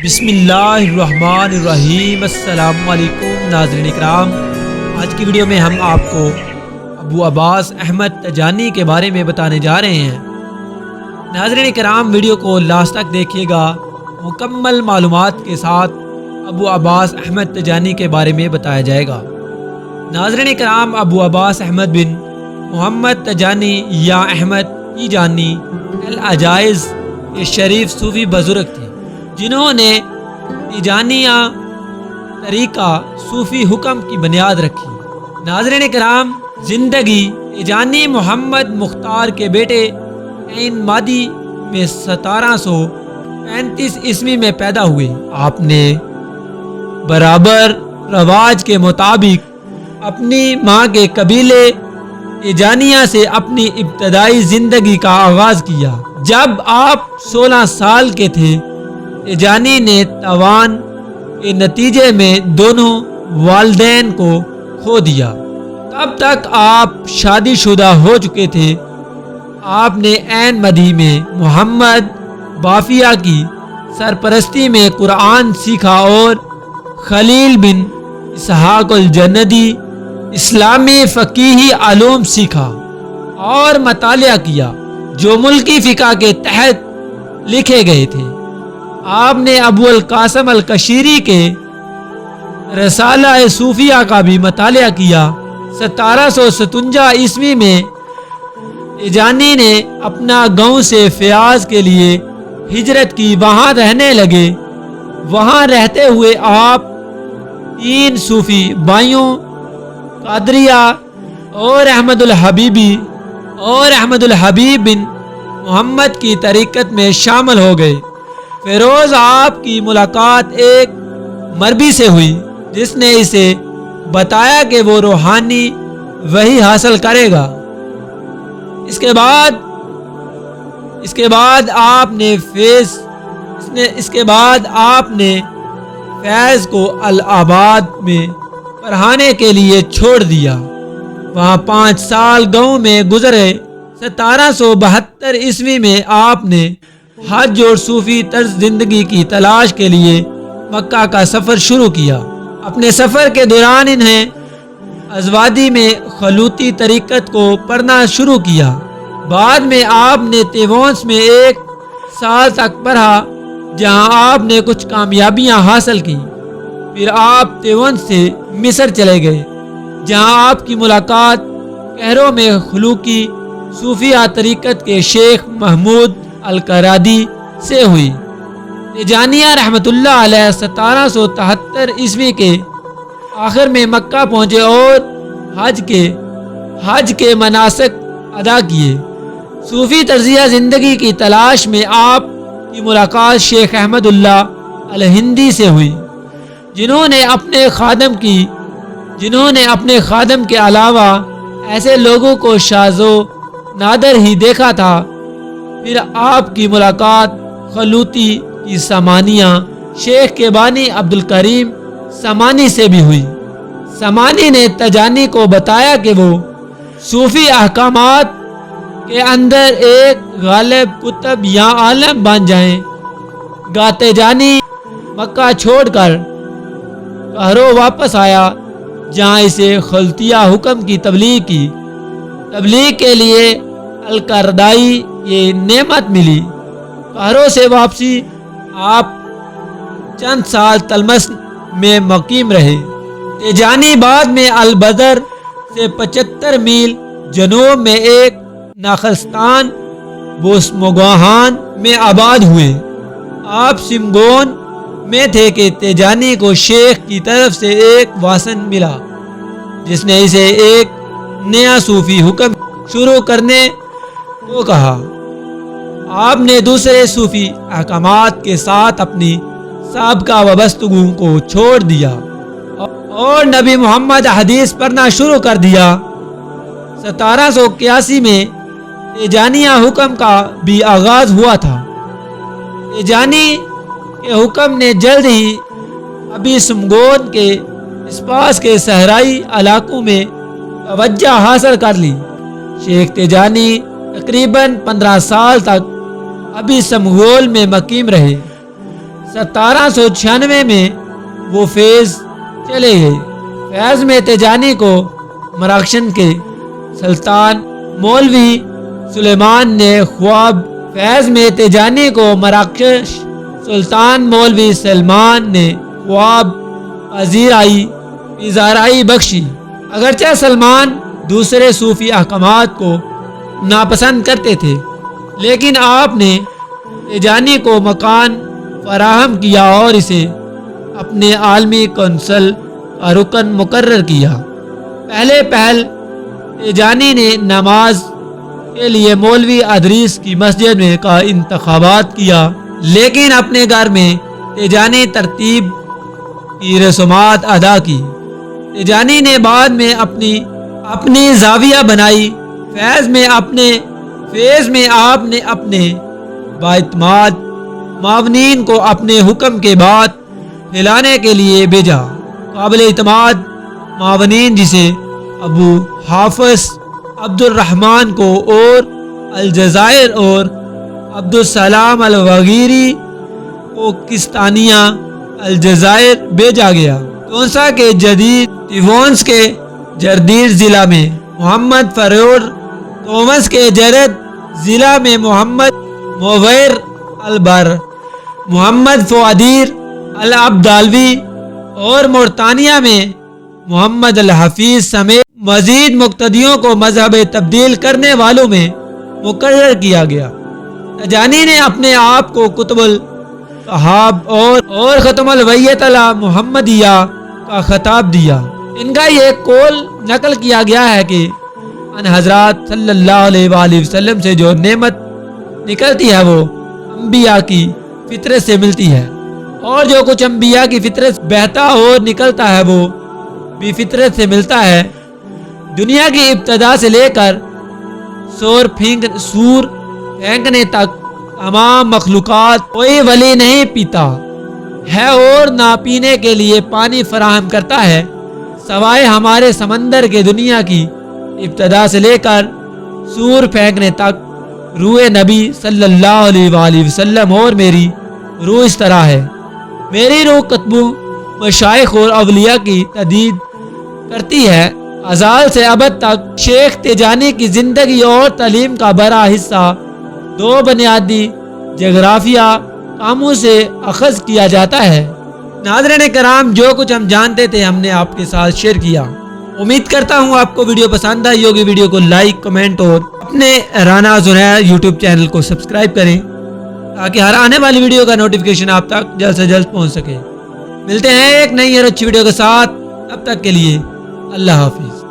بسم اللہ الرحمن الرحیم۔ السلام علیکم ناظرین اکرام، آج کی ویڈیو میں ہم آپ کو ابو عباس احمد تجانی کے بارے میں بتانے جا رہے ہیں۔ ناظرین اکرام، ویڈیو کو لاسٹ تک دیکھیے گا، مکمل معلومات کے ساتھ ابو عباس احمد تجانی کے بارے میں بتایا جائے گا۔ ناظرین اکرام، ابو عباس احمد بن محمد تجانی یا احمد تیجانی العجائز یہ شریف صوفی بزرگ تھے جنہوں نے تیجانیہ طریقہ صوفی حکم کی بنیاد رکھی۔ ناظرین کرام، زندگی تیجانی محمد مختار کے بیٹے عین مادی میں 1735 عیسوی میں پیدا ہوئے۔ آپ نے برابر رواج کے مطابق اپنی ماں کے قبیلے تیجانیہ سے اپنی ابتدائی زندگی کا آغاز کیا۔ جب آپ 16 سال کے تھے، تیجانی نے تاوان کے نتیجے میں دونوں والدین کو کھو دیا۔ تب تک آپ شادی شدہ ہو چکے تھے۔ آپ نے عین مدی میں محمد بافیہ کی سرپرستی میں قرآن سیکھا اور خلیل بن اسحاق الجندی اسلامی فقیہی علوم سیکھا اور مطالعہ کیا جو ملکی فقہ کے تحت لکھے گئے تھے۔ آپ نے ابو القاسم القشیری کے رسالہ صوفیہ کا بھی مطالعہ کیا۔ 1757 عیسوی میں تیجانی نے اپنا گاؤں سے فیاض کے لیے ہجرت کی، وہاں رہنے لگے۔ وہاں رہتے ہوئے آپ 3 صوفی بھائیوں قادریہ اور احمد الحبیب بن محمد کی طریقت میں شامل ہو گئے۔ فیروز آپ کی ملاقات ایک مربی سے ہوئی جس نے اسے بتایا کہ وہ روحانی وحی حاصل کرے گا۔ اس کے بعد آپ نے فیض کو الہٰباد میں پڑھانے کے لیے چھوڑ دیا۔ وہاں 5 سال گاؤں میں گزرے۔ 1772 عیسوی میں آپ نے حج اور صوفی طرز زندگی کی تلاش کے لیے مکہ کا سفر شروع کیا۔ اپنے سفر کے دوران انہیں ازوادی میں خلوتی طریقت کو پڑھنا شروع کیا۔ بعد میں آپ نے تیونس میں 1 سال تک پڑھا جہاں آپ نے کچھ کامیابیاں حاصل کی۔ پھر آپ تیونس سے مصر چلے گئے جہاں آپ کی ملاقات کہرو میں خلوقی صوفیہ طریقت کے شیخ محمود القرادی سے ہوئی۔ تیجانیہ رحمۃ اللہ علیہ 1773 عیسوی کے آخر میں مکہ پہنچے اور حج کے مناسک ادا کیے۔ صوفی طرزیہ زندگی کی تلاش میں آپ کی ملاقات شیخ احمد اللہ الہندی سے ہوئی جنہوں نے اپنے خادم کے علاوہ ایسے لوگوں کو شاذ و نادر ہی دیکھا تھا۔ پھر آپ کی ملاقات خلوتی کی سمانیہ شیخ کے بانی عبد الکریم سمانی سے بھی ہوئی۔ سمانی نے تجانی کو بتایا کہ وہ صوفی احکامات کے اندر ایک غالب کتب یا عالم بن جائیں گا۔ تجانی مکہ چھوڑ کر کہرو واپس آیا جہاں اسے خلوتیہ حکم کی تبلیغ کے لیے القردائی یہ نعمت ملی۔ کہرو سے واپسی آپ چند سال تلمس میں مقیم رہے۔ تیجانی بعد میں البدر سے 75 میل جنوب میں ایک ناخستان بوسمگوہان میں آباد ہوئے۔ آپ سمگون میں تھے کہ تیجانی کو شیخ کی طرف سے ایک واسن ملا جس نے اسے ایک نیا صوفی حکم شروع کرنے کو کہا۔ آپ نے دوسرے صوفی احکامات کے ساتھ اپنی سابقہ وابستگی کو چھوڑ دیا اور نبی محمد حدیث پڑھنا شروع کر دیا۔ 1781 میں تیجانیہ حکم کا بھی آغاز ہوا تھا۔ تیجانی کے حکم نے جلد ہی ابھی سمگون کے اس پاس کے صحرائی علاقوں میں توجہ حاصل کر لی۔ شیخ تیجانی تقریباً 15 سال تک ابھی سمگول میں مقیم رہے۔ 1796 میں وہ فیض چلے گئے۔ فیض میں تیجانی کو مراکشن کے سلطان مولوی سلیمان نے خواب فیض میں تیجانی کو مراکش سلطان مولوی سلمان نے خواب پذیرائی بخشی۔ اگرچہ سلمان دوسرے صوفی احکامات کو ناپسند کرتے تھے، لیکن آپ نے تیجانی کو مکان فراہم کیا اور اسے اپنے عالمی کونسل کا رکن مقرر کیا۔ پہلے پہل تیجانی نے نماز کے لیے مولوی ادریس کی مسجد میں کا انتخابات کیا، لیکن اپنے گھر میں تیجانی ترتیب کی رسومات ادا کی۔ تیجانی نے بعد میں اپنی زاویہ بنائی۔ فیض میں آپ نے اپنے بااعتماد معاونین کو اپنے حکم کے بعد پھیلانے کے لیے بھیجا۔ قابل اعتماد معاونین جسے ابو حافظ عبد الرحمن کو اور الجزائر اور عبدالسلام الوغیری کو کستانیہ الجزائر بھیجا گیا۔ تونسا کے جدید تیونس کے جردیر ضلع میں محمد فرور، تومس کے جرد ضلع میں محمد مویر البر، محمد فوادیر العبدالوی اور مورتانیہ میں محمد الحفیظ سمیت مزید مقتدیوں کو مذہب تبدیل کرنے والوں میں مقرر کیا گیا۔ تیجانی نے اپنے آپ کو قطب الصحاب اور ختم الویت محمدیہ کا خطاب دیا۔ ان کا یہ قول نقل کیا گیا ہے کہ ان حضرات صلی اللہ علیہ وآلہ وسلم سے جو نعمت نکلتی ہے وہ انبیاء کی فطرت سے ملتی ہے، اور جو کچھ انبیاء کی فطرت بہتا اور نکلتا ہے وہ بھی فطرت سے ملتا ہے۔ دنیا کی ابتدا سے لے کر سور پھینکنے تک تمام مخلوقات کوئی ولی نہیں پیتا ہے اور نہ پینے کے لیے پانی فراہم کرتا ہے سوائے ہمارے سمندر کے۔ دنیا کی ابتدا سے لے کر سور پھینکنے تک روح نبی صلی اللہ علیہ وآلہ وسلم اور میری روح اس طرح ہے۔ میری روح کتبوں، مشائخ اور اولیاء کی تردید کرتی ہے۔ ازال سے ابد تک شیخ تیجانی کی زندگی اور تعلیم کا بڑا حصہ دو بنیادی جغرافیہ کاموں سے اخذ کیا جاتا ہے۔ ناظرین کرام، جو کچھ ہم جانتے تھے ہم نے آپ کے ساتھ شیئر کیا۔ امید کرتا ہوں آپ کو ویڈیو پسند آئی ہوگی۔ ویڈیو کو لائک، کمنٹ اور اپنے رانا زنیر یوٹیوب چینل کو سبسکرائب کریں تاکہ ہر آنے والی ویڈیو کا نوٹیفیکیشن آپ تک جلد سے جلد پہنچ سکے۔ ملتے ہیں ایک نئی اور اچھی ویڈیو کے ساتھ، تب تک کے لیے اللہ حافظ۔